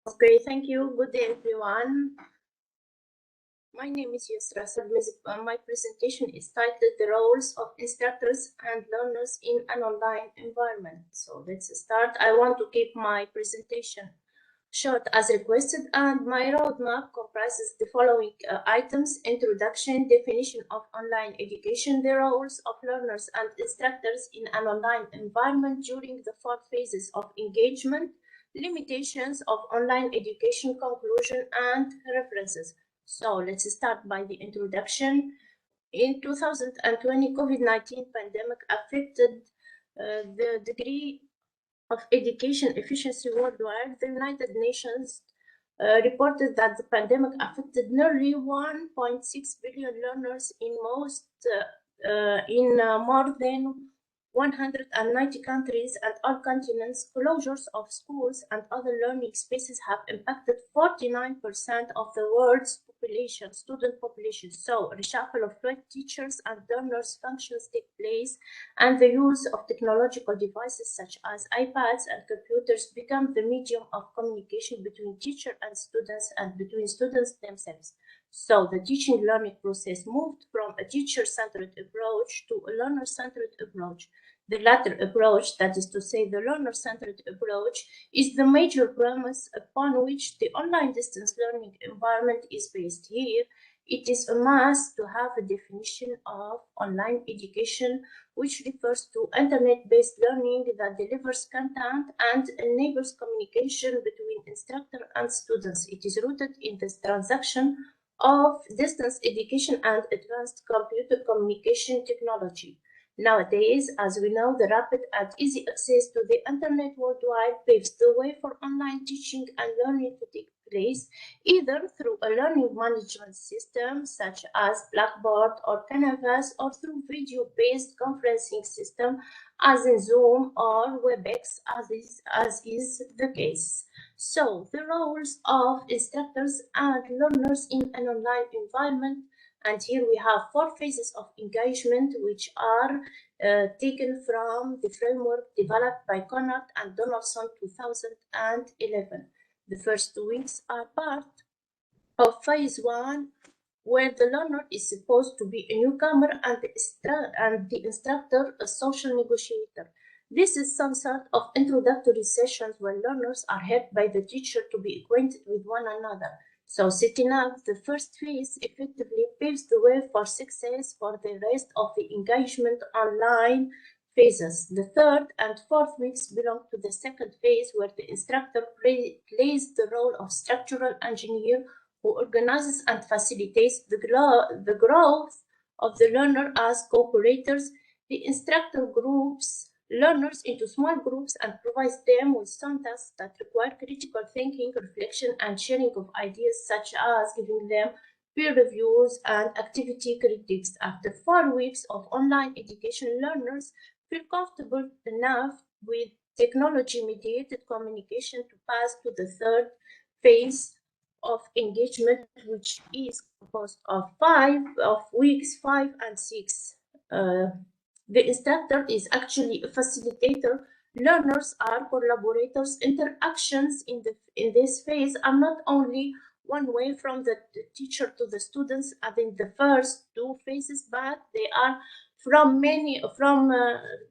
Okay, thank you. Good day, everyone. My name is Yosra. My presentation is titled The Roles of Instructors and Learners in an Online Environment. So let's start. I want to keep my presentation short as requested, and my roadmap comprises the following items: introduction, definition of online education, the roles of learners and instructors in an online environment during the 4 phases of engagement, limitations of online education, conclusion, and references. So let's start by the introduction. In 2020, COVID-19 pandemic affected the degree of education efficiency worldwide. The United Nations reported that the pandemic affected nearly 1.6 billion learners in more than 190 countries and all continents. Closures of schools and other learning spaces have impacted 49% of the world's population, student population. So, reshuffle of teachers and learners' functions take place, and the use of technological devices such as iPads and computers become the medium of communication between teacher and students and between students themselves. So the teaching learning process moved from a teacher-centered approach to a learner-centered approach. The latter approach, that is to say the learner-centered approach, is the major premise upon which the online distance learning environment is based. Here, it is a must to have a definition of online education, which refers to internet-based learning that delivers content and enables communication between instructor and students. It is rooted in this transaction of distance education and advanced computer communication technology. Nowadays, as we know, the rapid and easy access to the internet worldwide paves the way for online teaching and learning to take place, either through a learning management system such as Blackboard or Canvas, or through video-based conferencing system as in Zoom or WebEx, as is the case. So, the roles of instructors and learners in an online environment, and here we have 4 phases of engagement, which are taken from the framework developed by Conrad and Donaldson 2011. The first 2 weeks are part of phase 1, where the learner is supposed to be a newcomer and the instructor a social negotiator. This is some sort of introductory sessions where learners are helped by the teacher to be acquainted with one another. So setting up the first phase effectively paves the way for success for the rest of the engagement online phases. The third and fourth weeks belong to the second phase, where the instructor plays the role of structural engineer who organizes and facilitates the growth of the learner as co-operators. The instructor groups learners into small groups and provides them with some tasks that require critical thinking, reflection, and sharing of ideas, such as giving them peer reviews and activity critiques. After 4 weeks of online education, learners feel comfortable enough with technology-mediated communication to pass to the third phase of engagement, which is composed of weeks 5 and 6. The instructor is actually a facilitator. Learners are collaborators. Interactions in this phase are not only one way from the teacher to the students as in the first 2 phases, but they are from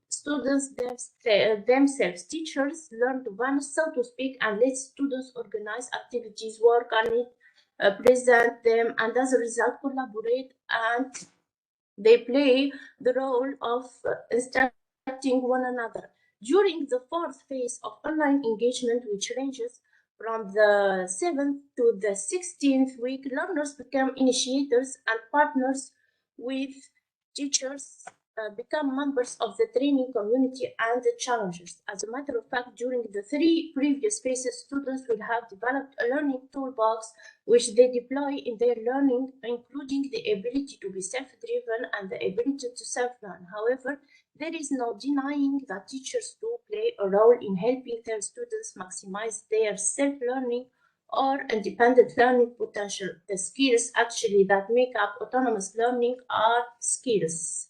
students themselves. Teachers learn to vanish, so to speak, and let students organize activities, work on it, present them, and as a result collaborate, and they play the role of instructing one another. During the 4th phase of online engagement, which ranges from the 7th to the 16th week, learners become initiators and partners with teachers, become members of the training community and the challengers. As a matter of fact, during the 3 previous phases, students will have developed a learning toolbox which they deploy in their learning, including the ability to be self-driven and the ability to self-learn. However, there is no denying that teachers do play a role in helping their students maximize their self-learning or independent learning potential. The skills actually that make up autonomous learning are skills.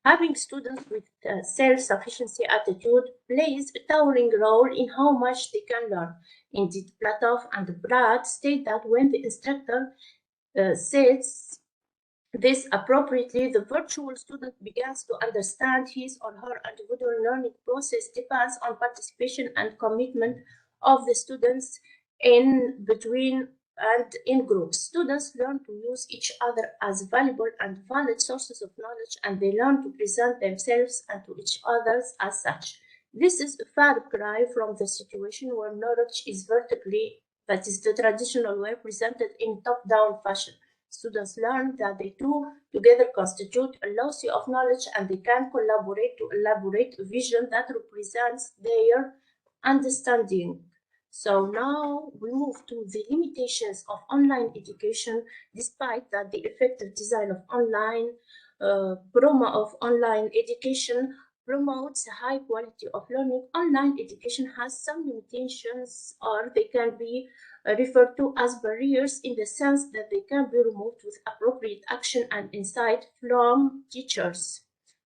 Having students with self-sufficiency attitude plays a towering role in how much they can learn. Indeed, Platov and Brad state that when the instructor says this appropriately, the virtual student begins to understand his or her individual learning process depends on participation and commitment of the students in between and in groups. Students learn to use each other as valuable and valid sources of knowledge, and they learn to present themselves and to each other as such. This is a far cry from the situation where knowledge is vertically, that is the traditional way, presented in top-down fashion. Students learn that they two together constitute a loci of knowledge, and they can collaborate to elaborate a vision that represents their understanding. So now we move to the limitations of online education. Despite that the effective design of online education promotes high quality of learning, online education has some limitations, or they can be referred to as barriers, in the sense that they can be removed with appropriate action and insight from teachers.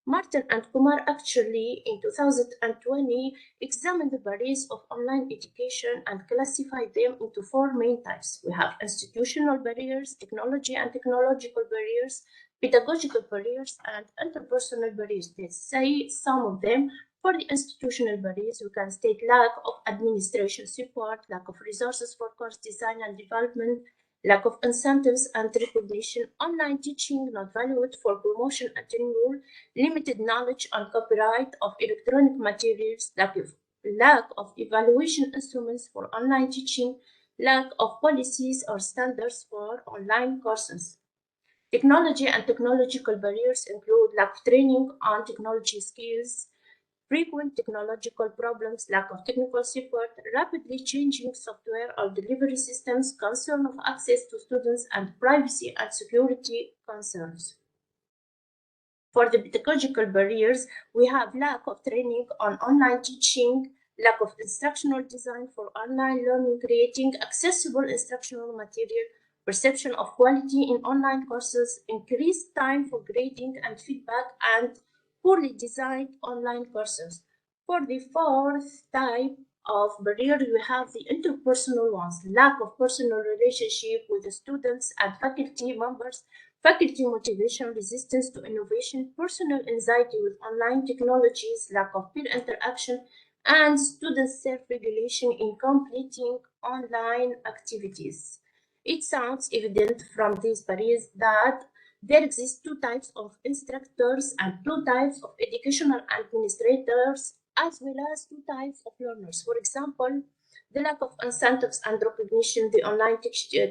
Martin and Kumar actually in 2020 examined the barriers of online education and classified them into four main types. We have institutional barriers, technology and technological barriers, pedagogical barriers, and interpersonal barriers. Let's say some of them. For the institutional barriers, we can state lack of administration support, lack of resources for course design and development, lack of incentives and recognition, online teaching not valued for promotion and tenure, limited knowledge on copyright of electronic materials, lack of evaluation instruments for online teaching, lack of policies or standards for online courses. Technology and technological barriers include lack of training on technology skills, frequent technological problems, lack of technical support, rapidly changing software or delivery systems, concern of access to students, and privacy and security concerns. For the pedagogical barriers, we have lack of training on online teaching, lack of instructional design for online learning, creating accessible instructional material, perception of quality in online courses, increased time for grading and feedback, and poorly designed online courses. For the fourth type of barrier, we have the interpersonal ones, lack of personal relationship with the students and faculty members, faculty motivation, resistance to innovation, personal anxiety with online technologies, lack of peer interaction, and student self-regulation in completing online activities. It sounds evident from these barriers that there exist two types of instructors and two types of educational administrators, as well as two types of learners. For example, the lack of incentives and recognition, the online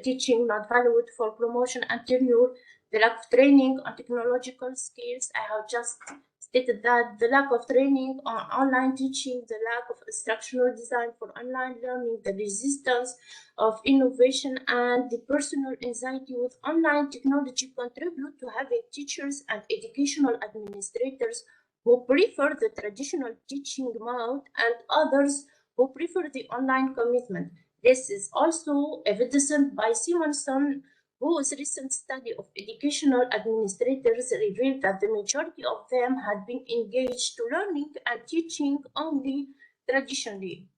teaching not valued for promotion and tenure, the lack of training on technological skills. I have just stated that the lack of training on online teaching, the lack of instructional design for online learning, the resistance of innovation, and the personal anxiety with online technology contribute to having teachers and educational administrators who prefer the traditional teaching mode and others who prefer the online commitment. This is also evidenced by Simonson, whose recent study of educational administrators revealed that the majority of them had been engaged to learning and teaching only traditionally.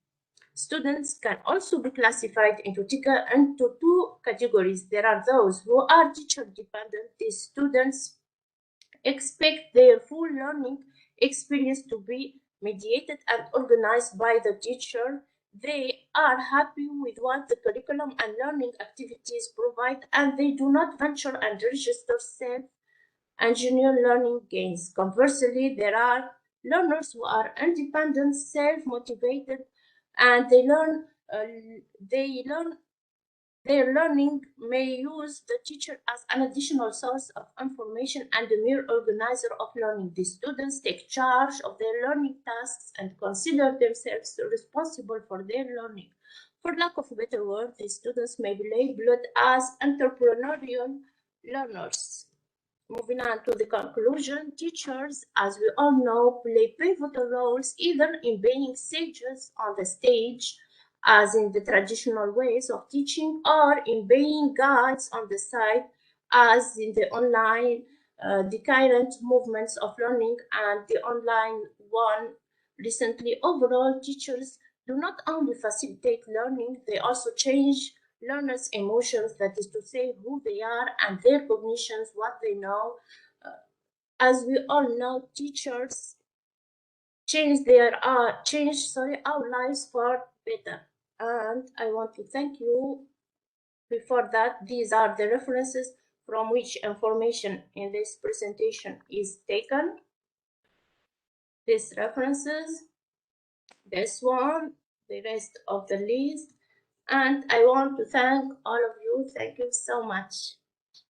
Students can also be classified into two categories. There are those who are teacher dependent. These students expect their full learning experience to be mediated and organized by the teacher. They are happy with what the curriculum and learning activities provide, and they do not venture and register self-engineer learning gains. Conversely, there are learners who are independent, self-motivated, and their learning may use the teacher as an additional source of information and a mere organizer of learning. The students take charge of their learning tasks and consider themselves responsible for their learning. For lack of a better word, the students may be labeled as entrepreneurial learners. Moving on to the conclusion, teachers, as we all know, play pivotal roles either in being sages on the stage, as in the traditional ways of teaching, or in being guides on the side, as in the online the current movements of learning and the online one recently. Overall, teachers do not only facilitate learning, they also change learners' emotions, that is to say, who they are and their cognitions, what they know. As we all know, teachers change our lives for better. And I want to thank you. Before that, these are the references from which information in this presentation is taken. These references, this one, the rest of the list. And I want to thank all of you. Thank you so much.